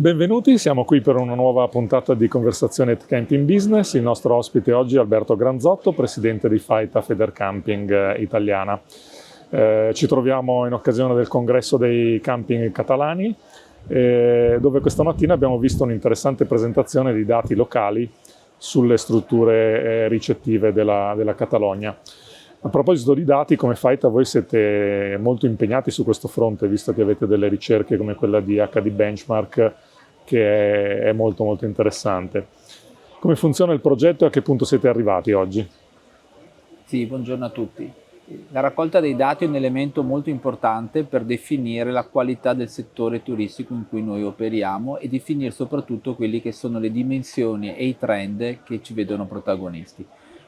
Benvenuti, siamo qui per una nuova puntata di Conversazione at Camping Business. Il nostro ospite oggi è Alberto Granzotto, presidente di FAITA Federcamping Italiana. Ci troviamo in occasione del congresso dei camping catalani, dove questa mattina abbiamo visto un'interessante presentazione di dati locali sulle strutture ricettive della Catalogna. A proposito di dati, come FAITA voi siete molto impegnati su questo fronte, visto che avete delle ricerche come quella di HD Benchmark, che è molto molto interessante. Come funziona il progetto e a che punto siete arrivati oggi? Sì, buongiorno a tutti. La raccolta dei dati è un elemento molto importante per definire la qualità del settore turistico in cui noi operiamo e definire soprattutto quelli che sono le dimensioni e i trend che ci vedono protagonisti.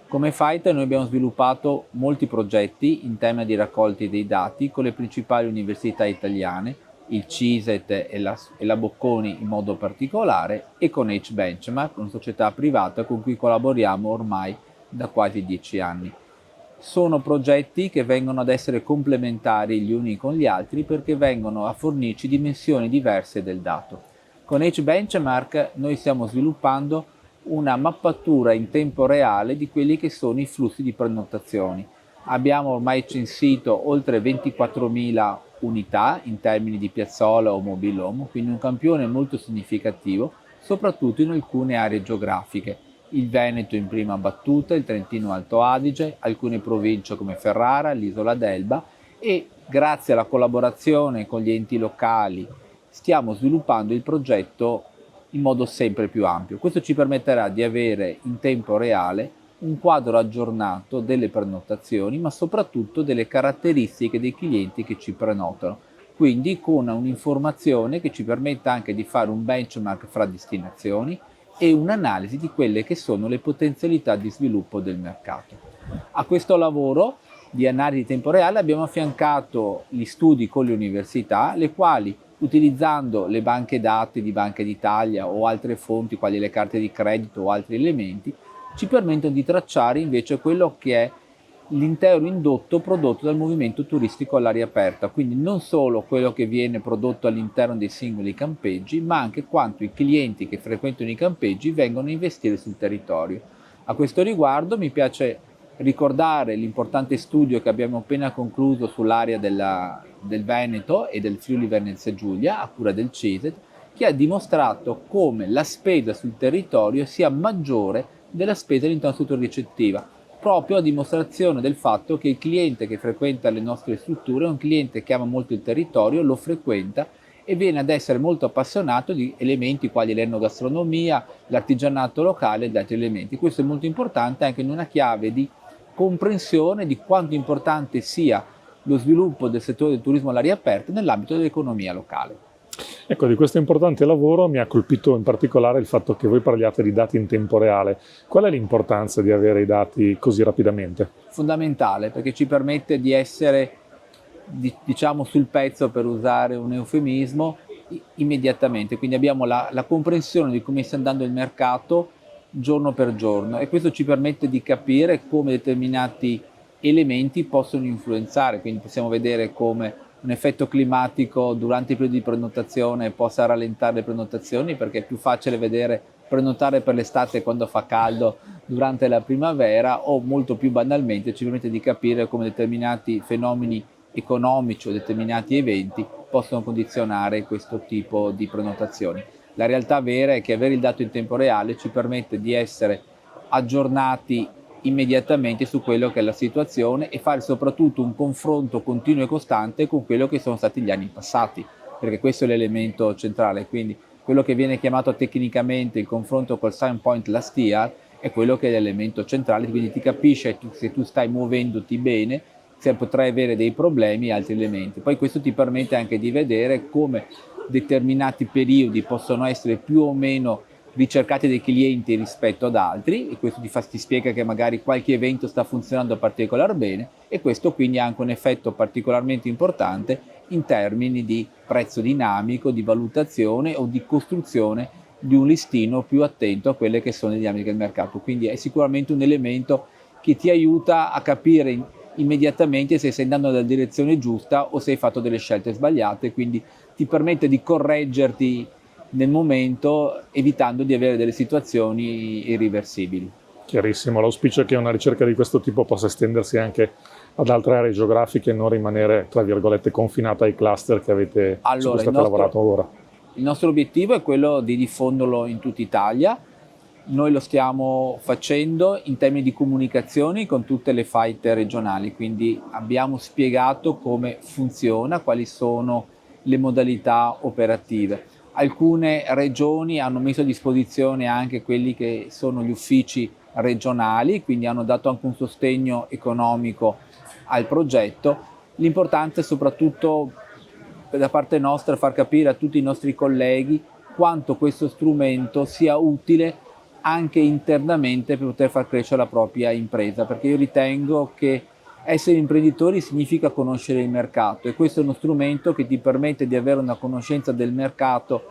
Come FAITA noi abbiamo sviluppato molti progetti in tema di raccolti dei dati con le principali università italiane, il CISET e la Bocconi in modo particolare, e con H-Benchmark, una società privata con cui collaboriamo ormai da quasi 10 anni. Sono progetti che vengono ad essere complementari gli uni con gli altri perché vengono a fornirci dimensioni diverse del dato. Con H-Benchmark noi stiamo sviluppando una mappatura in tempo reale di quelli che sono i flussi di prenotazioni. Abbiamo ormai censito oltre 24.000 unità in termini di piazzola o mobile home, quindi un campione molto significativo, soprattutto in alcune aree geografiche. Il Veneto in prima battuta, il Trentino Alto Adige, alcune province come Ferrara, l'isola d'Elba, e grazie alla collaborazione con gli enti locali stiamo sviluppando il progetto in modo sempre più ampio. Questo ci permetterà di avere in tempo reale un quadro aggiornato delle prenotazioni, ma soprattutto delle caratteristiche dei clienti che ci prenotano, quindi con un'informazione che ci permetta anche di fare un benchmark fra destinazioni e un'analisi di quelle che sono le potenzialità di sviluppo del mercato. A questo lavoro di analisi in tempo reale abbiamo affiancato gli studi con le università, le quali, utilizzando le banche dati di Banca d'Italia o altre fonti quali le carte di credito o altri elementi, ci permettono di tracciare invece quello che è l'intero indotto prodotto dal movimento turistico all'aria aperta, quindi non solo quello che viene prodotto all'interno dei singoli campeggi, ma anche quanto i clienti che frequentano i campeggi vengono a investire sul territorio. A questo riguardo mi piace ricordare l'importante studio che abbiamo appena concluso sull'area del Veneto e del Friuli Venezia Giulia, a cura del CISET, che ha dimostrato come la spesa sul territorio sia maggiore della spesa all'interno della struttura ricettiva, proprio a dimostrazione del fatto che il cliente che frequenta le nostre strutture è un cliente che ama molto il territorio, lo frequenta e viene ad essere molto appassionato di elementi quali l'enogastronomia, l'artigianato locale ed altri elementi. Questo è molto importante anche in una chiave di comprensione di quanto importante sia lo sviluppo del settore del turismo all'aria aperta nell'ambito dell'economia locale. Ecco, di questo importante lavoro mi ha colpito in particolare il fatto che voi parliate di dati in tempo reale. Qual è l'importanza di avere i dati così rapidamente? Fondamentale, perché ci permette di essere, diciamo, sul pezzo, per usare un eufemismo, immediatamente. Quindi abbiamo la comprensione di come sta andando il mercato giorno per giorno e questo ci permette di capire come determinati elementi possono influenzare, quindi possiamo vedere come un effetto climatico durante i periodi di prenotazione possa rallentare le prenotazioni, perché è più facile prenotare per l'estate quando fa caldo durante la primavera, o molto più banalmente ci permette di capire come determinati fenomeni economici o determinati eventi possono condizionare questo tipo di prenotazioni. La realtà vera è che avere il dato in tempo reale ci permette di essere aggiornati immediatamente su quello che è la situazione e fare soprattutto un confronto continuo e costante con quello che sono stati gli anni passati, perché questo è l'elemento centrale. Quindi quello che viene chiamato tecnicamente il confronto col sign point last year è quello che è l'elemento centrale, quindi ti capisce se tu stai muovendoti bene, se potrai avere dei problemi e altri elementi. Poi questo ti permette anche di vedere come determinati periodi possono essere più o meno ricercati dai clienti rispetto ad altri, e questo ti spiega che magari qualche evento sta funzionando particolarmente bene, e questo quindi ha anche un effetto particolarmente importante in termini di prezzo dinamico, di valutazione o di costruzione di un listino più attento a quelle che sono le dinamiche del mercato. Quindi è sicuramente un elemento che ti aiuta a capire immediatamente se stai andando nella direzione giusta o se hai fatto delle scelte sbagliate, quindi ti permette di correggerti nel momento, evitando di avere delle situazioni irreversibili. Chiarissimo, l'auspicio è che una ricerca di questo tipo possa estendersi anche ad altre aree geografiche e non rimanere, tra virgolette, confinata ai cluster che avete, su cui state lavorando ora. Il nostro obiettivo è quello di diffonderlo in tutta Italia. Noi lo stiamo facendo in termini di comunicazioni con tutte le FITE regionali, quindi abbiamo spiegato come funziona, quali sono le modalità operative. Alcune regioni hanno messo a disposizione anche quelli che sono gli uffici regionali, quindi hanno dato anche un sostegno economico al progetto. L'importante è soprattutto da parte nostra far capire a tutti i nostri colleghi quanto questo strumento sia utile anche internamente per poter far crescere la propria impresa, perché io ritengo che essere imprenditori significa conoscere il mercato e questo è uno strumento che ti permette di avere una conoscenza del mercato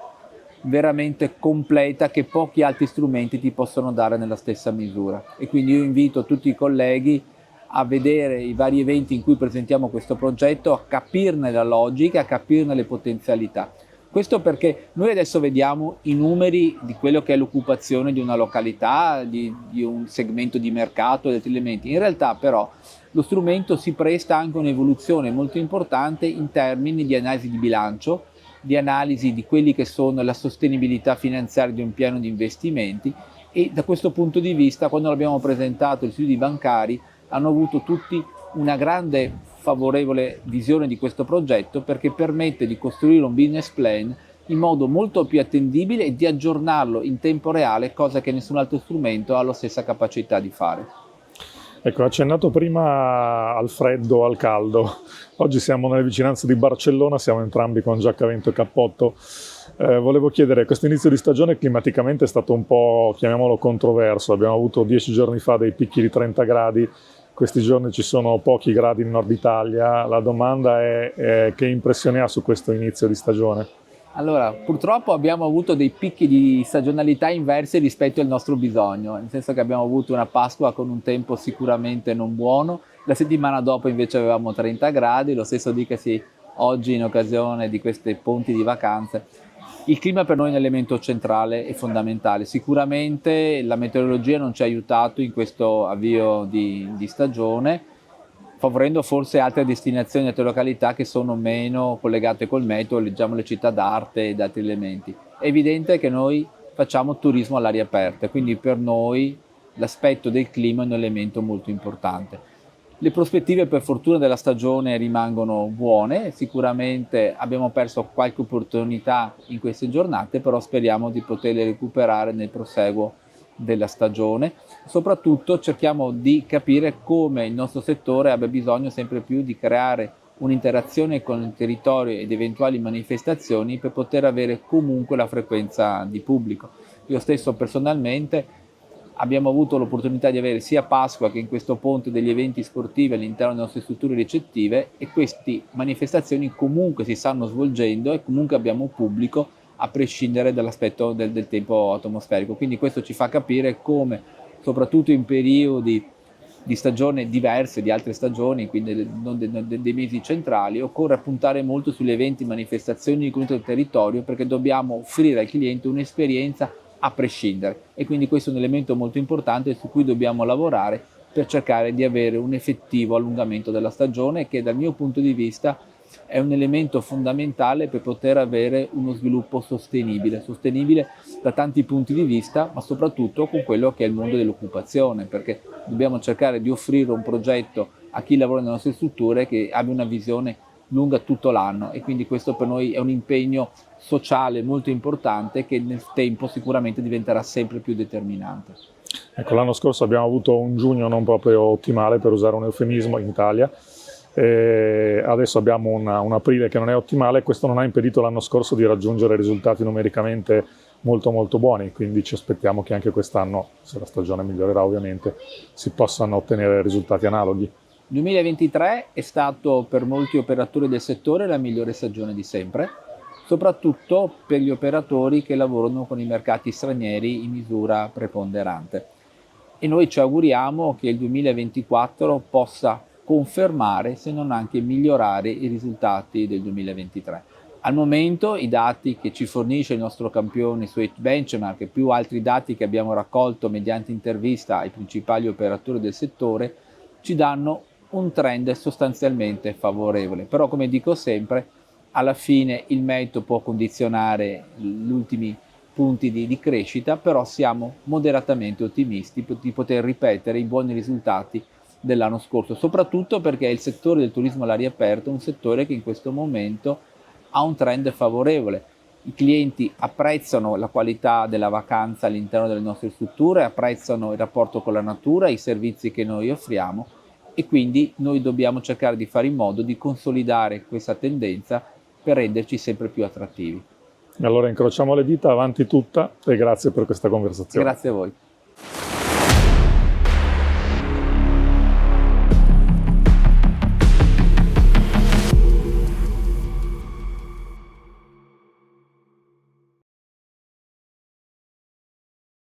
veramente completa che pochi altri strumenti ti possono dare nella stessa misura. E quindi io invito tutti i colleghi a vedere i vari eventi in cui presentiamo questo progetto, a capirne la logica, a capirne le potenzialità. Questo perché noi adesso vediamo i numeri di quello che è l'occupazione di una località, di un segmento di mercato, di altri elementi. In realtà però lo strumento si presta anche a un'evoluzione molto importante in termini di analisi di bilancio, di analisi di quelli che sono la sostenibilità finanziaria di un piano di investimenti e da questo punto di vista quando l'abbiamo presentato agli istituti bancari hanno avuto tutti una grande favorevole visione di questo progetto perché permette di costruire un business plan in modo molto più attendibile e di aggiornarlo in tempo reale, cosa che nessun altro strumento ha la stessa capacità di fare. Ecco, accennato prima al freddo, al caldo. Oggi siamo nelle vicinanze di Barcellona, siamo entrambi con giacca a vento e cappotto. Volevo chiedere, questo inizio di stagione climaticamente è stato un po', chiamiamolo, controverso. Abbiamo avuto 10 giorni fa dei picchi di 30 gradi, questi giorni ci sono pochi gradi in Nord Italia. La domanda è che impressione ha su questo inizio di stagione? Allora, purtroppo abbiamo avuto dei picchi di stagionalità inversi rispetto al nostro bisogno, nel senso che abbiamo avuto una Pasqua con un tempo sicuramente non buono, la settimana dopo invece avevamo 30 gradi, lo stesso dicasi oggi in occasione di questi ponti di vacanze. Il clima per noi è un elemento centrale e fondamentale, sicuramente la meteorologia non ci ha aiutato in questo avvio di stagione, favorendo forse altre destinazioni, altre località che sono meno collegate col meteo, leggiamo le città d'arte ed altri elementi. È evidente che noi facciamo turismo all'aria aperta, quindi per noi l'aspetto del clima è un elemento molto importante. Le prospettive per fortuna della stagione rimangono buone, sicuramente abbiamo perso qualche opportunità in queste giornate, però speriamo di poterle recuperare nel proseguo della stagione. Soprattutto cerchiamo di capire come il nostro settore abbia bisogno sempre più di creare un'interazione con il territorio ed eventuali manifestazioni per poter avere comunque la frequenza di pubblico. Io stesso personalmente abbiamo avuto l'opportunità di avere sia Pasqua che in questo ponte degli eventi sportivi all'interno delle nostre strutture ricettive e queste manifestazioni comunque si stanno svolgendo e comunque abbiamo pubblico a prescindere dall'aspetto del tempo atmosferico. Quindi questo ci fa capire come, soprattutto in periodi di stagione diverse di altre stagioni, quindi non dei mesi centrali, occorre puntare molto sugli eventi, manifestazioni di del territorio perché dobbiamo offrire al cliente un'esperienza a prescindere e quindi questo è un elemento molto importante su cui dobbiamo lavorare per cercare di avere un effettivo allungamento della stagione che dal mio punto di vista è un elemento fondamentale per poter avere uno sviluppo sostenibile da tanti punti di vista, ma soprattutto con quello che è il mondo dell'occupazione, perché dobbiamo cercare di offrire un progetto a chi lavora nelle nostre strutture che abbia una visione lunga tutto l'anno e quindi questo per noi è un impegno sociale molto importante che nel tempo sicuramente diventerà sempre più determinante. Ecco, l'anno scorso abbiamo avuto un giugno non proprio ottimale, per usare un eufemismo, in Italia. Adesso abbiamo un aprile che non è ottimale, questo non ha impedito l'anno scorso di raggiungere risultati numericamente molto molto buoni, quindi ci aspettiamo che anche quest'anno, se la stagione migliorerà ovviamente, si possano ottenere risultati analoghi. Il 2023 è stato per molti operatori del settore la migliore stagione di sempre, soprattutto per gli operatori che lavorano con i mercati stranieri in misura preponderante. E noi ci auguriamo che il 2024 possa confermare, se non anche migliorare, i risultati del 2023. Al momento i dati che ci fornisce il nostro campione su Benchmark e più altri dati che abbiamo raccolto mediante intervista ai principali operatori del settore ci danno un trend sostanzialmente favorevole. Però, come dico sempre, alla fine il merito può condizionare gli ultimi punti di crescita, però siamo moderatamente ottimisti di poter ripetere i buoni risultati dell'anno scorso, soprattutto perché il settore del turismo all'aria aperta è un settore che in questo momento ha un trend favorevole. I clienti apprezzano la qualità della vacanza all'interno delle nostre strutture, apprezzano il rapporto con la natura, i servizi che noi offriamo e quindi noi dobbiamo cercare di fare in modo di consolidare questa tendenza per renderci sempre più attrattivi. Allora incrociamo le dita, avanti tutta e grazie per questa conversazione. Grazie a voi.